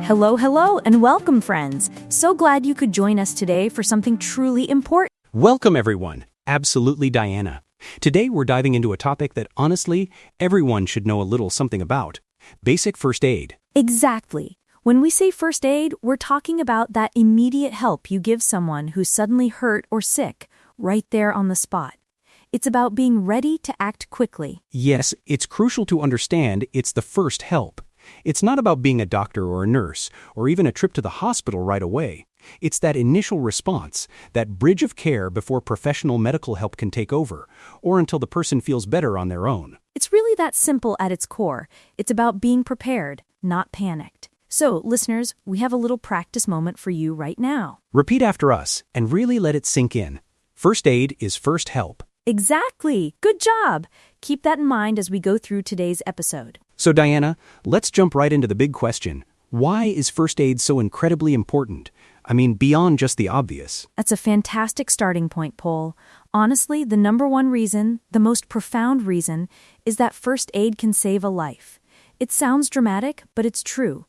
Hello, hello, and welcome, friends. So glad you could join us today for something truly important. Welcome, everyone. Absolutely, Diana. Today, we're diving into a topic that, honestly, everyone should know a little something about: basic first aid. Exactly. When we say first aid, we're talking about that immediate help you give someone who's suddenly hurt or sick, right there on the spot. It's about being ready to act quickly. Yes, it's crucial to understand it's the first help. It's not about being a doctor or a nurse, or even a trip to the hospital right away. It's that initial response, that bridge of care before professional medical help can take over, or until the person feels better on their own. It's really that simple at its core. It's about being prepared, not panicked. So, listeners, we have a little practice moment for you right now. Repeat after us and really let it sink in. First aid is first help. Exactly. Good job. Keep that in mind as we go through today's episode. So, Diana, let's jump right into the big question. Why is first aid so incredibly important? I mean, beyond just the obvious. That's a fantastic starting point, Paul. Honestly, the number one reason, the most profound reason, is that first aid can save a life. It sounds dramatic, but it's true.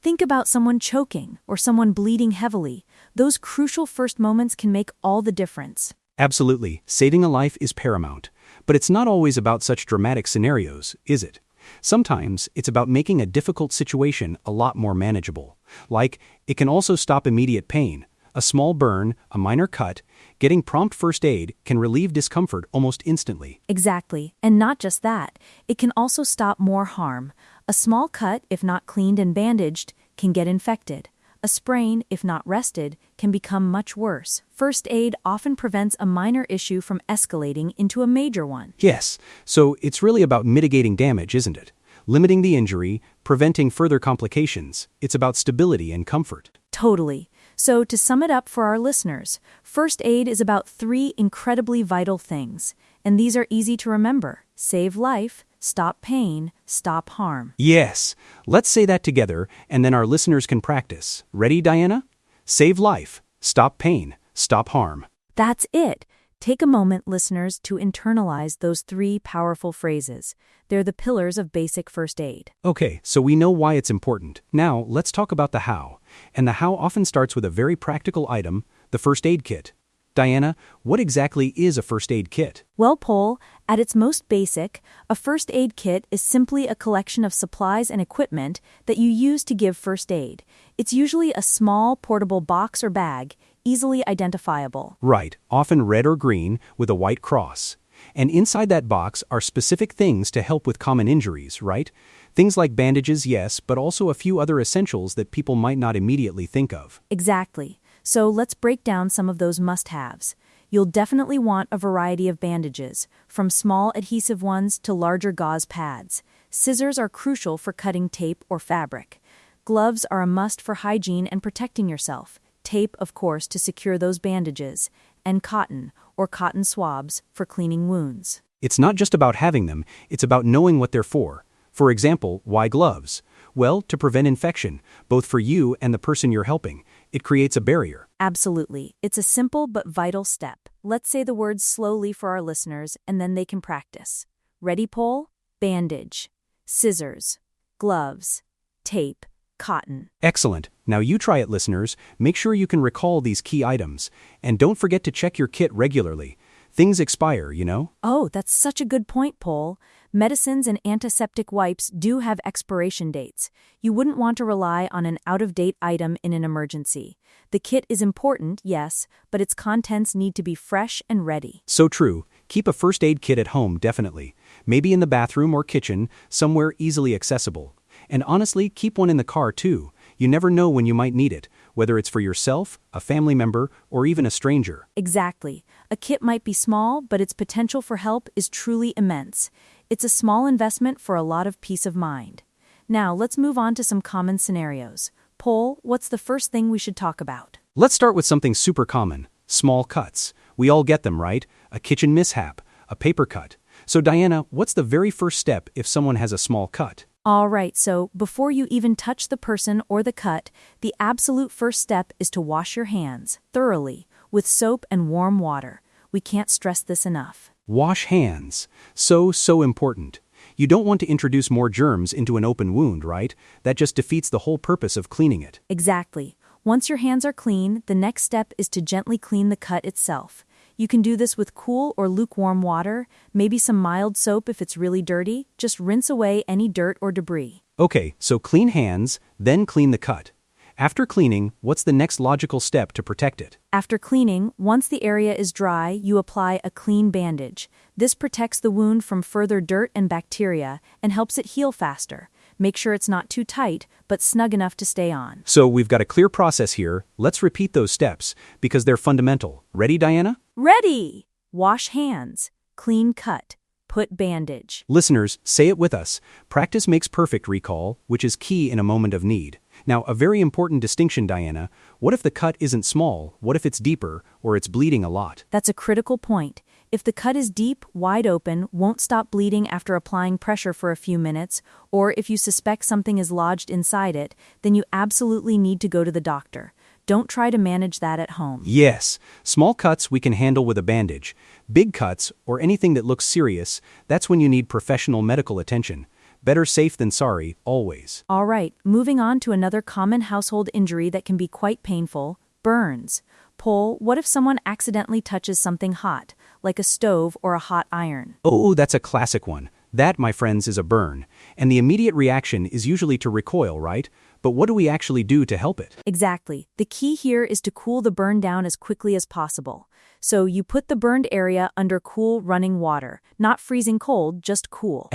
Think about someone choking or someone bleeding heavily. Those crucial first moments can make all the difference. Absolutely, saving a life is paramount. But it's not always about such dramatic scenarios, is it? Sometimes it's about making a difficult situation a lot more manageable. Like, it can also stop immediate pain. A small burn, a minor cut, getting prompt first aid can relieve discomfort almost instantly. Exactly. And not just that, it can also stop more harm. A small cut, if not cleaned and bandaged, can get infected. A sprain, if not rested, can become much worse. First aid often prevents a minor issue from escalating into a major one. Yes, so it's really about mitigating damage, isn't it? Limiting the injury, preventing further complications. It's about stability and comfort. Totally. So to sum it up for our listeners, first aid is about three incredibly vital things. And these are easy to remember: save life, stop pain, stop harm. Yes, let's say that together, and then our listeners can practice. Ready, Diana? Save life, stop pain, stop harm. That's it. Take a moment, listeners, to internalize those three powerful phrases. They're the pillars of basic first aid. Okay, so we know why it's important. Now, let's talk about the how. And the how often starts with a very practical item, the first aid kit. Diana, what exactly is a first aid kit? Well, Paul, at its most basic, a first aid kit is simply a collection of supplies and equipment that you use to give first aid. It's usually a small, portable box or bag, easily identifiable. Right, often red or green with a white cross. And inside that box are specific things to help with common injuries, right? Things like bandages, yes, but also a few other essentials that people might not immediately think of. Exactly. So let's break down some of those must-haves. You'll definitely want a variety of bandages, from small adhesive ones to larger gauze pads. Scissors are crucial for cutting tape or fabric. Gloves are a must for hygiene and protecting yourself. Tape, of course, to secure those bandages. And cotton, or cotton swabs, for cleaning wounds. It's not just about having them, it's about knowing what they're for. For example, why gloves? Well, to prevent infection, both for you and the person you're helping. It creates a barrier. Absolutely. It's a simple but vital step. Let's say the words slowly for our listeners, and then they can practice. Ready, Paul? Bandage, scissors, gloves, tape, cotton. Excellent. Now you try it, listeners. Make sure you can recall these key items. And don't forget to check your kit regularly. Things expire, you know? Oh, that's such a good point, Paul. Medicines and antiseptic wipes do have expiration dates. You wouldn't want to rely on an out-of-date item in an emergency. The kit is important, yes, but its contents need to be fresh and ready. So true. Keep a first aid kit at home, definitely. Maybe in the bathroom or kitchen, somewhere easily accessible. And honestly, keep one in the car too. You never know when you might need it, whether it's for yourself, a family member, or even a stranger. Exactly. A kit might be small, but its potential for help is truly immense. It's a small investment for a lot of peace of mind. Now, let's move on to some common scenarios. Paul, what's the first thing we should talk about? Let's start with something super common: small cuts. We all get them, right? A kitchen mishap, a paper cut. So Diana, what's the very first step if someone has a small cut? All right, so before you even touch the person or the cut, the absolute first step is to wash your hands thoroughly with soap and warm water. We can't stress this enough. Wash hands. So important. You don't want to introduce more germs into an open wound, right? That just defeats the whole purpose of cleaning it. Exactly. Once your hands are clean, the next step is to gently clean the cut itself. You can do this with cool or lukewarm water, maybe some mild soap if it's really dirty. Just rinse away any dirt or debris. Okay, so clean hands, then clean the cut. After cleaning, what's the next logical step to protect it? After cleaning, once the area is dry, you apply a clean bandage. This protects the wound from further dirt and bacteria and helps it heal faster. Make sure it's not too tight, but snug enough to stay on. So we've got a clear process here. Let's repeat those steps, because they're fundamental. Ready, Diana? Ready! Wash hands. Clean cut. Put bandage. Listeners, say it with us. Practice makes perfect, recall, which is key in a moment of need. Now, a very important distinction, Diana. What if the cut isn't small? What if it's deeper, or it's bleeding a lot? That's a critical point. If the cut is deep, wide open, won't stop bleeding after applying pressure for a few minutes, or if you suspect something is lodged inside it, then you absolutely need to go to the doctor. Don't try to manage that at home. Yes, small cuts we can handle with a bandage. Big cuts, or anything that looks serious, that's when you need professional medical attention. Better safe than sorry, always. All right, moving on to another common household injury that can be quite painful: burns. Paul, what if someone accidentally touches something hot, like a stove or a hot iron? Oh, that's a classic one. That, my friends, is a burn. And the immediate reaction is usually to recoil, right? But what do we actually do to help it? Exactly. The key here is to cool the burn down as quickly as possible. So you put the burned area under cool running water. Not freezing cold, just cool.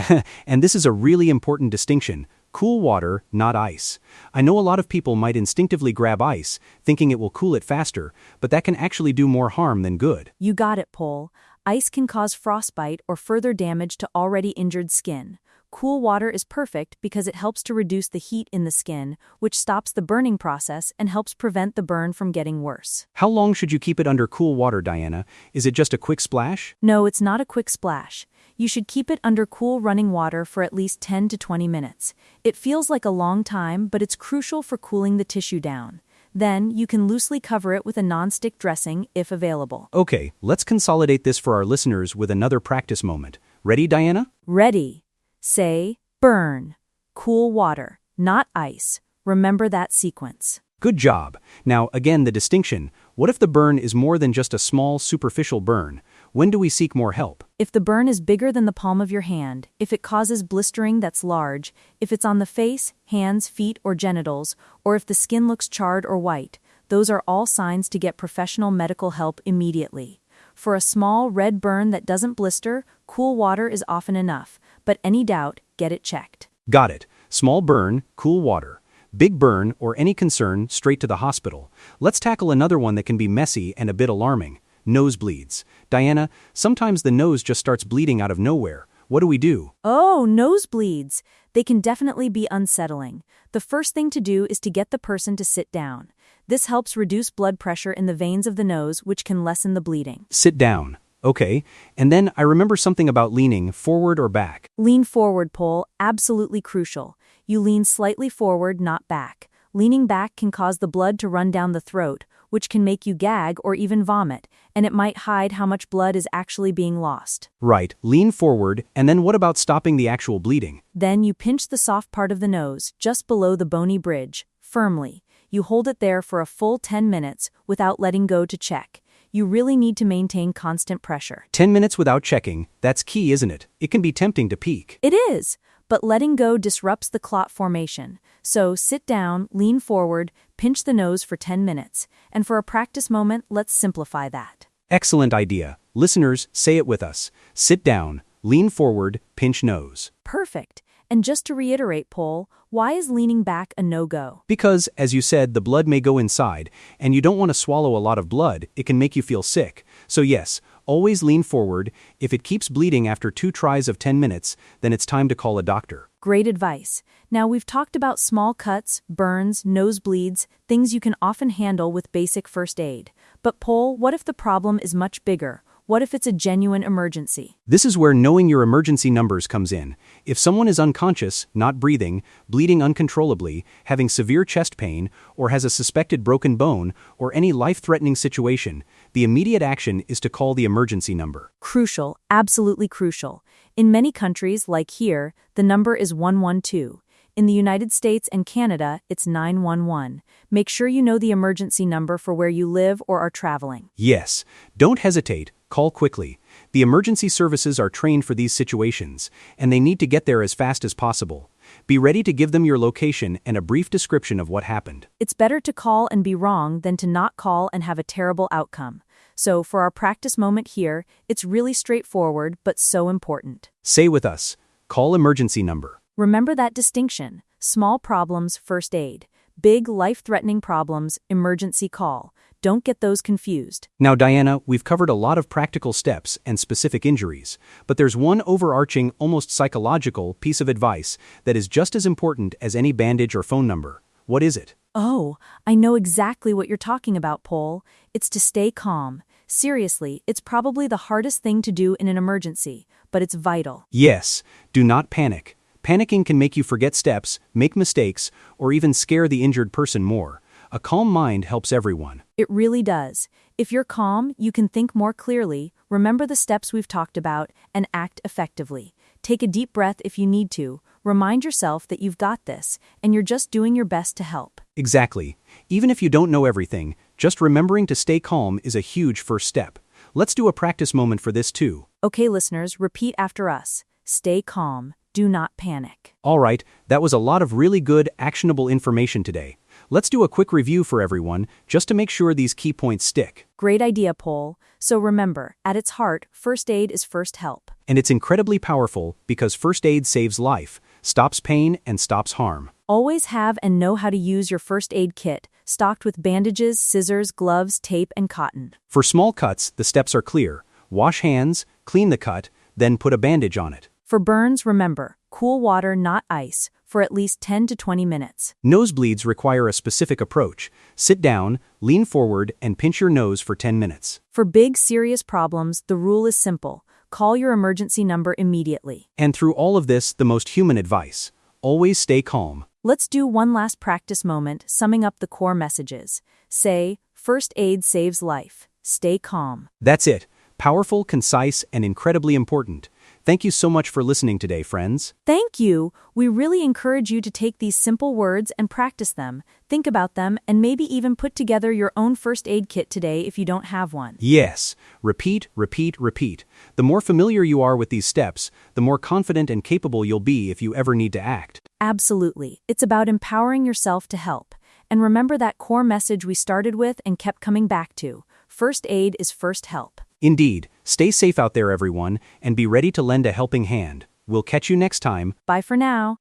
And this is a really important distinction. Cool water, not ice. I know a lot of people might instinctively grab ice, thinking it will cool it faster, but that can actually do more harm than good. You got it, Paul. Ice can cause frostbite or further damage to already injured skin. Cool water is perfect because it helps to reduce the heat in the skin, which stops the burning process and helps prevent the burn from getting worse. How long should you keep it under cool water, Diana? Is it just a quick splash? No, it's not a quick splash. You should keep it under cool running water for at least 10 to 20 minutes. It feels like a long time, but it's crucial for cooling the tissue down. Then, you can loosely cover it with a non-stick dressing if available. Okay, let's consolidate this for our listeners with another practice moment. Ready, Diana? Ready. Say, burn. Cool water, not ice. Remember that sequence. Good job. Now, again, the distinction. What if the burn is more than just a small, superficial burn? When do we seek more help? If the burn is bigger than the palm of your hand, if it causes blistering that's large, if it's on the face, hands, feet, or genitals, or if the skin looks charred or white, those are all signs to get professional medical help immediately. For a small, red burn that doesn't blister, cool water is often enough, but any doubt, get it checked. Got it. Small burn, cool water. Big burn, or any concern, straight to the hospital. Let's tackle another one that can be messy and a bit alarming. Nosebleeds. Diana, sometimes the nose just starts bleeding out of nowhere. What do we do? Oh, nosebleeds. They can definitely be unsettling. The first thing to do is to get the person to sit down. This helps reduce blood pressure in the veins of the nose, which can lessen the bleeding. Sit down. Okay, and then I remember something about leaning forward or back. Lean forward, Paul. Absolutely crucial. You lean slightly forward, not back. Leaning back can cause the blood to run down the throat, which can make you gag or even vomit, and it might hide how much blood is actually being lost. Right, lean forward, and then what about stopping the actual bleeding? Then you pinch the soft part of the nose, just below the bony bridge, firmly. You hold it there for a full 10 minutes without letting go to check. You really need to maintain constant pressure. 10 minutes without checking, that's key, isn't it? It can be tempting to peek. It is, but letting go disrupts the clot formation. So sit down, lean forward, pinch the nose for 10 minutes. And for a practice moment, let's simplify that. Excellent idea. Listeners, say it with us. Sit down, lean forward, pinch nose. Perfect. And just to reiterate, Paul, why is leaning back a no-go? Because, as you said, the blood may go inside, and you don't want to swallow a lot of blood. It can make you feel sick. So yes, always lean forward. If it keeps bleeding after 2 tries of 10 minutes, then it's time to call a doctor. Great advice. Now we've talked about small cuts, burns, nosebleeds, things you can often handle with basic first aid. But Paul, what if the problem is much bigger? What if it's a genuine emergency? This is where knowing your emergency numbers comes in. If someone is unconscious, not breathing, bleeding uncontrollably, having severe chest pain, or has a suspected broken bone, or any life-threatening situation, the immediate action is to call the emergency number. Crucial, absolutely crucial. In many countries, like here, the number is 112. In the United States and Canada, it's 911. Make sure you know the emergency number for where you live or are traveling. Yes, don't hesitate, call quickly. The emergency services are trained for these situations, and they need to get there as fast as possible. Be ready to give them your location and a brief description of what happened. It's better to call and be wrong than to not call and have a terrible outcome. So for our practice moment here, it's really straightforward but so important. Say with us, call emergency number. Remember that distinction. Small problems, first aid. Big, life-threatening problems, emergency call. Don't get those confused. Now, Diana, we've covered a lot of practical steps and specific injuries, but there's one overarching, almost psychological piece of advice that is just as important as any bandage or phone number. What is it? Oh, I know exactly what you're talking about, Paul. It's to stay calm. Seriously, it's probably the hardest thing to do in an emergency, but it's vital. Yes, do not panic. Panicking can make you forget steps, make mistakes, or even scare the injured person more. A calm mind helps everyone. It really does. If you're calm, you can think more clearly, remember the steps we've talked about, and act effectively. Take a deep breath if you need to. Remind yourself that you've got this, and you're just doing your best to help. Exactly. Even if you don't know everything, just remembering to stay calm is a huge first step. Let's do a practice moment for this too. Okay, listeners, repeat after us. Stay calm. Do not panic. All right, that was a lot of really good, actionable information today. Let's do a quick review for everyone, just to make sure these key points stick. Great idea, Paul. So remember, at its heart, first aid is first help. And it's incredibly powerful because first aid saves life, stops pain, and stops harm. Always have and know how to use your first aid kit, stocked with bandages, scissors, gloves, tape, and cotton. For small cuts, the steps are clear. Wash hands, clean the cut, then put a bandage on it. For burns, remember, cool water, not ice, for at least 10 to 20 minutes. Nosebleeds require a specific approach. Sit down, lean forward, and pinch your nose for 10 minutes. For big, serious problems, the rule is simple. Call your emergency number immediately. And through all of this, the most human advice. Always stay calm. Let's do one last practice moment, summing up the core messages. Say, first aid saves life. Stay calm. That's it. Powerful, concise, and incredibly important. Thank you so much for listening today, friends. Thank you. We really encourage you to take these simple words and practice them, think about them, and maybe even put together your own first aid kit today if you don't have one. Yes. Repeat, repeat, repeat. The more familiar you are with these steps, the more confident and capable you'll be if you ever need to act. Absolutely. It's about empowering yourself to help. And remember that core message we started with and kept coming back to. First aid is first help. Indeed. Stay safe out there, everyone, and be ready to lend a helping hand. We'll catch you next time. Bye for now.